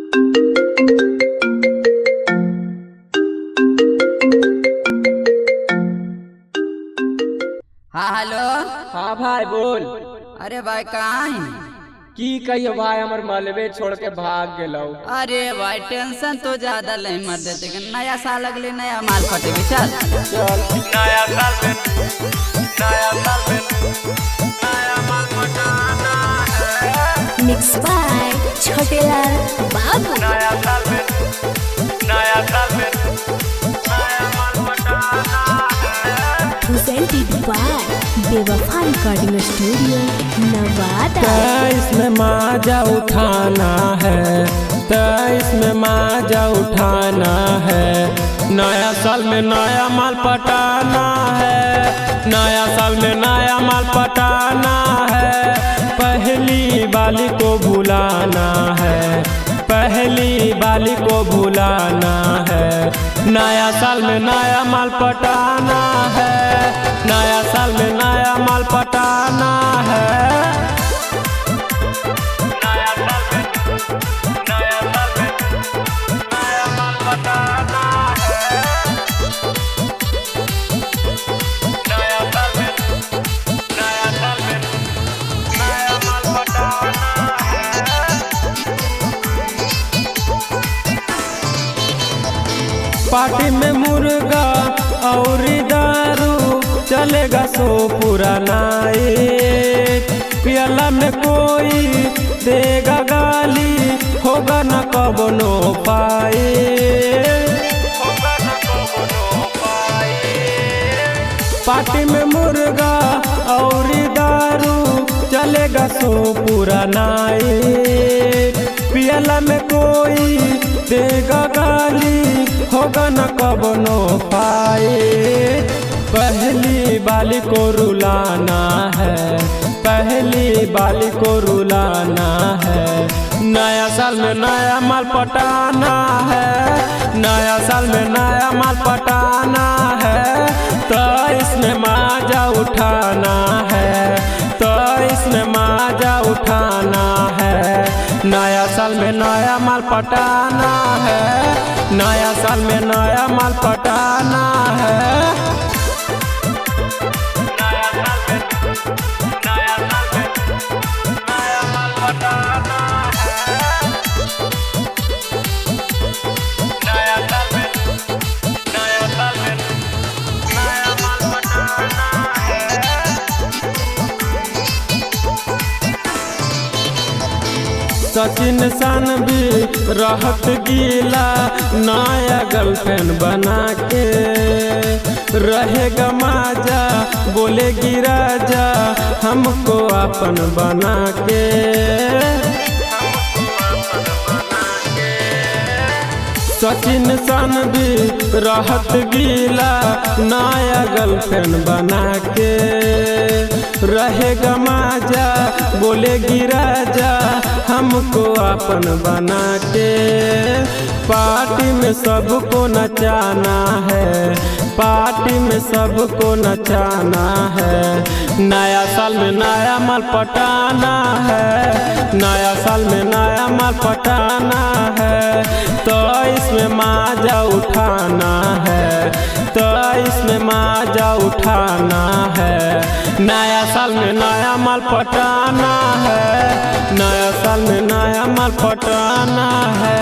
हाँ हेलो। हाँ भाई बोल। अरे भाई कहाँ है? की कहियो भाई हमर मलबे छोड़ के भाग गेलो। अरे भाई टेंशन तो ज्यादा नहीं मत देते कि नया साल अगले नया माल फटेगी। चल नया साल में नया माल फटाना है। मिक्स बाय छोटेलाल बाबू। नया साल में नया माल फटाना है। प्रेजेंटेड बाय बेवफा रिकॉर्डिंग स्टूडियो नवादा। इसमें माजा उठाना है, इसमें माजा उठाना है। नया साल में नया माल पटाना है, नया साल में नया माल पटाना है। पहली बाली को भुलाना है, पहली बाली को भुलाना है। नया साल में नया माल पटाना है, नया साल में नया माल पटाना है। नया साल में नया माल फटाना है। नया साल में नया माल फटाना है। पार्टी में मुर्गा और दारू चलेगा सो पूरा नाइट। पियला में कोई देगा गाली, होगा न कबनो पाए। पार्टी में मुर्गा और दारू चलेगा सो पूरा नाइट। पियला में कोई देगा गाली, होगा न कबनो पाए। पहली बाली को रुलाना है, पहली बाली को रुलाना है। नया साल में नया माल पटाना है, नया साल में नया माल पटाना है। तो इसमें माजा उठाना है, तो इसमें माजा उठाना है। नया साल में नया माल पटाना है, नया साल में नया माल पटाना है। नया माल फटाना है। नया साल में नया माल फटाना है। सचिन सन भी रहत गीला, नया गर्लफ्रेंड बना के रहेगा माजा। बोलेगी राजा हमको अपन बना के। सचिन सन भी रहत गीला, नया गर्लफ्रेंड बना के रहेगा माजा। बोलेगी राजा हमको अपन बना के। पार्टी में सबको नचाना है, पार्टी में सबको नचाना है। नया साल में नया माल पटाना है, नया साल में नया माल पटाना है। तो इसमें माजा उठाना है, तो इसमें माजा उठाना है। नया साल में नया माल पटाना है, नया साल में नया माल पटाना है।